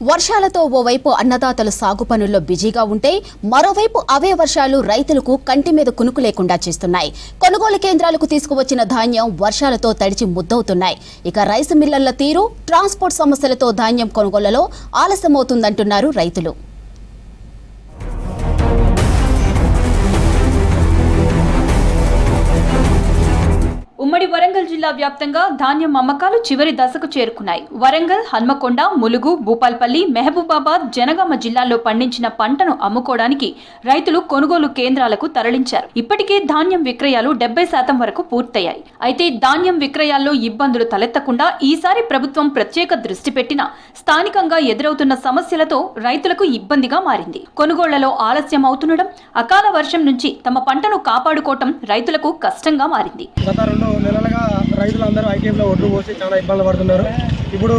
వర్షాలతో ఓవైపు అన్నదాతలు సాగు పనుల్లో బిజీగా ఉంటే మరోవైపు అవే వర్షాలు రైతులకు కంటి మీద కునుకు లేకుండా చేస్తున్నాయి. కొనుగోలు కేంద్రాలకు తీసుకువచ్చిన ధాన్యం వర్షాలతో తడిచి ముద్దవుతున్నాయి. ఇక రైస్ మిల్లర్ల తీరు, ట్రాన్స్పోర్ట్ సమస్యలతో ధాన్యం కొనుగోళ్లలో ఆలస్యమవుతుందంటున్నారు రైతులు. ఉమ్మడి వరంగల్ జిల్లా వ్యాప్తంగా ధాన్యం అమ్మకాలు చివరి దశకు చేరుకున్నాయి. వరంగల్, హన్మకొండ, ములుగు, భూపాల్పల్లి, మహబూబాబాద్, జనగామ జిల్లాల్లో పండించిన పంటను అమ్ముకోవడానికి రైతులు కొనుగోలు కేంద్రాలకు తరలించారు. ఇప్పటికే ధాన్యం విక్రయాలు 70% వరకు పూర్తయ్యాయి. అయితే ధాన్యం విక్రయాల్లో ఇబ్బందులు తలెత్తకుండా ఈసారి ప్రభుత్వం ప్రత్యేక దృష్టి పెట్టినా స్థానికంగా ఎదురవుతున్న సమస్యలతో రైతులకు ఇబ్బందిగా మారింది. కొనుగోళ్లలో ఆలస్యం అవుతుండడం, అకాల వర్షం నుంచి తమ పంటను కాపాడుకోవటం రైతులకు కష్టంగా మారింది. నెలలుగా రైతులందరూ ఐటీఎంలో ఒడ్లు పోసి చాలా ఇబ్బందులు పడుతున్నారు. ఇప్పుడు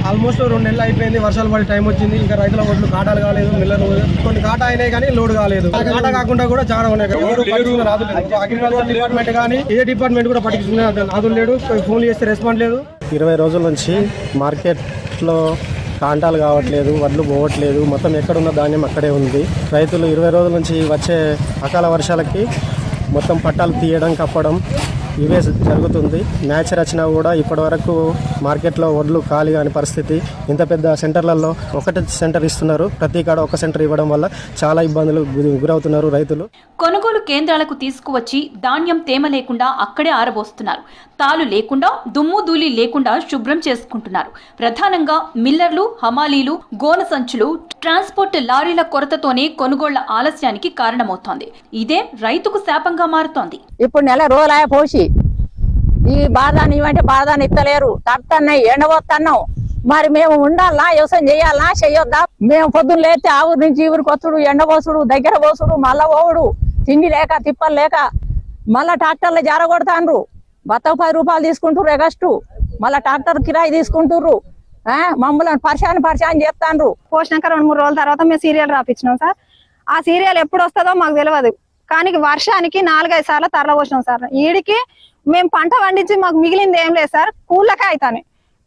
ఆల్మోస్ట్ 2 నెలలు అయిపోయింది, వర్షాలు పడే టైం వచ్చింది. ఇంకా రైతుల ఒడ్లు కాటాలు కాలేదు, మిల్లర్లు కొన్ని కాటా అయినాయి కానీ లోడ్ కాలేదు. కాటా కాకుండా కూడా చాలా ఉన్నాయి. అగ్రికల్చర్ డిపార్ట్మెంట్ కానీ ఏ డిపార్ట్మెంట్ కూడా పట్టించుకునే నాదులు లేడు. ఫోన్ చేస్తే రెస్పాండ్ లేదు. 20 రోజుల నుంచి మార్కెట్లో కాంటాలు కావట్లేదు, వడ్లు పోవట్లేదు. మొత్తం ఎక్కడున్న ధాన్యం అక్కడే ఉంది. రైతులు 20 రోజుల నుంచి వచ్చే అకాల వర్షాలకి మొత్తం పట్టాలు తీయడం, కప్పడం ఇవే జరుగుతుంది. మ్యాచర్ వచ్చినా కూడా ఇప్పటి వరకు మార్కెట్లో వడ్లు ఖాళీ కాని పరిస్థితి. ఇంత పెద్ద సెంటర్లలో ఒకటి సెంటర్ ఇస్తున్నారు, ప్రతి కాడ ఒక సెంటర్ ఇవ్వడం వల్ల చాలా ఇబ్బందులు గురవుతున్నారు రైతులు. కొనుగోలు కేంద్రాలకు తీసుకువచ్చి ధాన్యం తేమ లేకుండా అక్కడే ఆరబోస్తున్నారు. తాలు లేకుండా, దుమ్ము ధూళి లేకుండా శుభ్రం చేసుకుంటున్నారు. ప్రధానంగా మిల్లర్లు, హమాలీలు, గోన సంచులు, ట్రాన్స్పోర్ట్ లారీల కొరతతోనే కొనుగోళ్ల ఆలస్యానికి కారణమవుతోంది. ఇదే రైతుకు శాపంగా మారుతోంది. ఇప్పుడు నెల రోజులాయ పోసి ఈ బాధాన్ని ఇవ్వంటే బాధాన్ని ఇస్తలేరు. తడుతున్నాయి, ఎండబోతున్నాం. మరి మేము ఉండాలా, వ్యవసాయం చేయాలా, చెయ్యొద్దా? మేము పొద్దున్న లేస్తే ఆ ఊరు నుంచి ఈ ఊరికి వస్తుడు, ఎండబోసుడు, దగ్గర పోసుడు, మళ్ళా పోవుడు, తిండి లేక తిప్పలు లేక మళ్ళా ట్రాక్టర్లు జారగొడతాండ్రు. బత్తకు 10 రూపాయలు తీసుకుంటారు ఎగస్టు, మళ్ళా ట్రాక్టర్ కిరాయి తీసుకుంటారు. మమ్మల్ని పరిశాన్ చేస్తాండ్రు. పోసినాక 2-3 రోజుల తర్వాత మేము సీరియల్ రాపించినాం సార్. ఆ సీరియల్ ఎప్పుడు వస్తుందో మాకు తెలియదు. కానీ వర్షానికి 4-5 సార్లు తరల పోసినాం సార్. ఈడికి మేము పంట పండించి మాకు మిగిలింది ఏం లేదు సార్. కూళ్ళకే అవుతాను.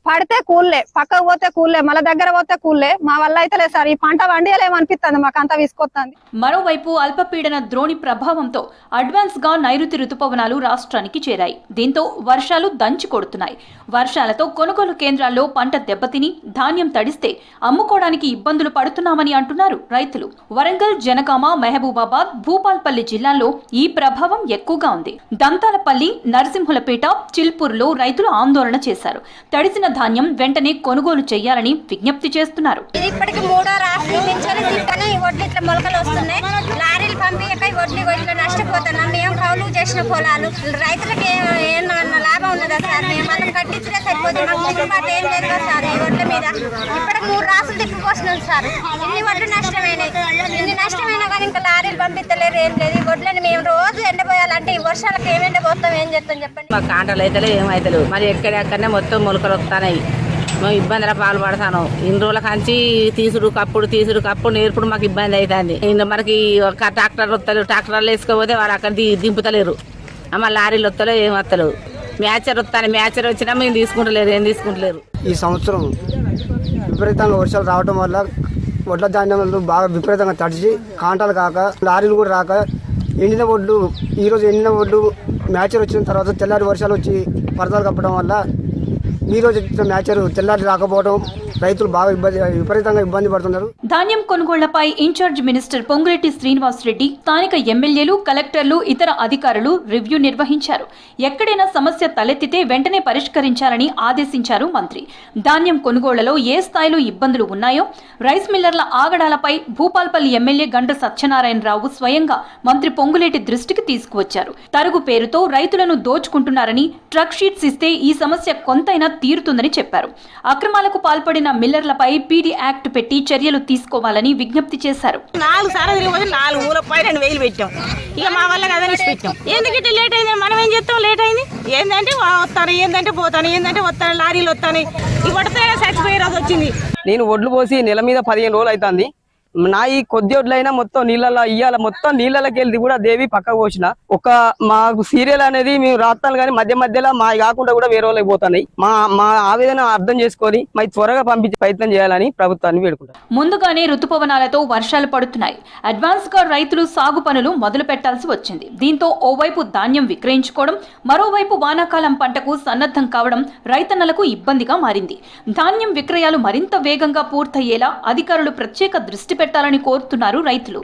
పడితే కూల్లే, పక్కకు పోతే కూల్లే, మళ్ళీ దగ్గర పోతే కూల్లే. మా వల్ల అయితే లేదు సార్. ఈ పంట వండియలేమనిపిస్తుంది, మాకు అంతా విసుకొస్తుంది. మరోవైపు అల్పపీడన ద్రోణి ప్రభావంతో అడ్వాన్స్ గా నైరుతి రుతుపవనాలు రాష్ట్రానికి చేరాయి. దీంతో వర్షాలు దంచి కొడుతున్నాయి. వర్షాలతో కొనుగోలు కేంద్రాల్లో పంట దెబ్బతిని ధాన్యం తడిస్తే అమ్ముకోవడానికి ఇబ్బందులు పడుతున్నామని అంటున్నారు రైతులు. వరంగల్, జనగామ, మహబూబాబాద్, భూపాల్పల్లి జిల్లాల్లో ఈ ప్రభావం ఎక్కువగా ఉంది. దంతాలపల్లి, నరసింహులపేట, చిల్పూర్లో రైతులు ఆందోళన చేశారు. తడిసిన ధాన్యం వెంటనే కొనుగోలు చేయాలని విజ్ఞప్తి చేస్తున్నారు. ఇప్పటికి 3వ రాష్ట్రం నుంచి వడ్లు ఇట్లా మొలకలు వస్తున్నాయి. లారీలు పంపించక వడ్లు నష్టపోతున్నాం. మేము కౌలు చేసిన పొలాలు రైతులకు ఏమన్నా లాభం ఉన్నదా సార్? మేము మనం కట్టించలే సరిపోతుంది. మాకు దిగుబాటు ఏం లేదు కదా సార్ ఈ వడ్ల మీద. ఇప్పటికి 3 రాష్ట్రాలు తిప్పిపోస్తున్నాం సార్. ఇన్ని వడ్లు నష్టమైనాయి. ఇన్ని నష్టమైనా కానీ ఇంకా లారీలు పంపించలేరు, ఏం లేదు. ఈ వడ్లని మేము రోజు ఎండపోయాలంటే ఈ వర్షాలకు ఏం ఎండపోతాం, ఏం చేస్తాం చెప్పండి. మాకు కాంటలు అయితే ఏమైతే మరి ఎక్కడెక్కడనే మొత్తం మొలకలు వస్తున్నాయి. మేము ఇబ్బందుల పాల్పడతాను. ఇన్ని రోజుల కంచి తీసుడు కప్పుడు నేర్పుడు మాకు ఇబ్బంది అవుతుంది. మనకి ఒక ట్రాక్టర్ వస్తలేరు, ట్రాక్టర్లు వేసుకోపోతే వాళ్ళు అక్కడ దింపుతలేరు. అమ్మ లారీలు వస్తలేరు, ఏం వస్తలేరు. మ్యాచర్ వస్తాను, మ్యాచర్ వచ్చినా మేము తీసుకుంటలేరు, ఏం తీసుకుంటలేరు. ఈ సంవత్సరం విపరీతంగా వర్షాలు రావడం వల్ల వడ్ల ధాన్యాలు బాగా విపరీతంగా తడిచి కాంటాలు కాక, లారీలు కూడా రాక, ఎండిన వడ్లు ఈరోజు ఎండిన వడ్లు మ్యాచర్ వచ్చిన తర్వాత తెల్లారి వర్షాలు వచ్చి పరదాలు కప్పడం వల్ల ఈరోజు మ్యాచర్ తెల్లారి రాకపోవడం రైతులు బాగా విపరీతంగా ఇబ్బంది పడుతున్నారు. ధాన్యం కొనుగోళ్లపై ఇన్ఛార్జ్ మినిస్టర్ పొంగులేటి శ్రీనివాస్ రెడ్డి, స్థానిక ఎమ్మెల్యేలు, కలెక్టర్లు, ఇతర అధికారులు రివ్యూ నిర్వహించారు. ఎక్కడైనా సమస్య తలెత్తితే వెంటనే పరిష్కరించాలని ఆదేశించారు మంత్రి. ధాన్యం కొనుగోళ్లలో ఏ స్థాయిలో ఇబ్బందులు ఉన్నాయో, రైస్ మిల్లర్ల ఆగడాలపై భూపాల్పల్లి ఎమ్మెల్యే గండ్ర సత్యనారాయణరావు స్వయంగా మంత్రి పొంగులేటి దృష్టికి తీసుకువచ్చారు. తరుగు పేరుతో రైతులను దోచుకుంటున్నారని, ట్రక్ షీట్స్ ఇస్తే ఈ సమస్య కొంతైనా తీరుతుందని చెప్పారు. అక్రమాలకు పాల్పడిన మిల్లర్లపై పీడీ యాక్ట్ పెట్టి చర్యలు తీసుకోవాలని విజ్ఞప్తి చేశారు. 4 సార్లు తిరిగి 4 ఊళ్ళపై 2,000 పెట్టాం. ఇక మా వల్ల కదా పెట్టాం. ఎందుకంటే లేట్ అయింది, మనం ఏం చేస్తాం? లేట్ అయింది ఏంటంటే వస్తాను, ఏంటంటే పోతాను, ఏంటంటే వస్తాను, లారీలు వస్తాను. ఈ వడత చచ్చిపోయే రోజు వచ్చింది. నేను ఒడ్లు పోసి నెల మీద 15 రోజులు అవుతుంది. నా ఈ కొద్ది ఒడ్లైనా మొత్తం నీళ్ళలో ఇయ్యాల మొత్తం నీళ్ళకి వెళ్ళి కూడా దేవి పక్కకు పోసిన ఒక మాకు సీరియల్ అనేది మేము రాస్తాను కానీ మధ్య మధ్యలో మా కాకుండా కూడా వేరే వాళ్ళకి పోతున్నాయి. మా ఆవేదన అర్థం చేసుకొని మా త్వరగా పంపించే ప్రయత్నం చేయాలని ప్రభుత్వాన్ని వేడుకుంటాం. ముందుగానే రుతుపవనాలతో వర్షాలు పడుతున్నాయి. అడ్వాన్స్ గా రైతులు సాగు పనులు మొదలు పెట్టాల్సి వచ్చింది. దీంతో ఓవైపు ధాన్యం విక్రయించుకోవడం, మరోవైపు వానాకాలం పంటకు సన్నద్ధం కావడం రైతన్నలకు ఇబ్బందిగా మారింది. ధాన్యం విక్రయాలు మరింత వేగంగా పూర్తయ్యేలా అధికారులు ప్రత్యేక దృష్టి పెట్టాలని కోరుతున్నారు రైతులు.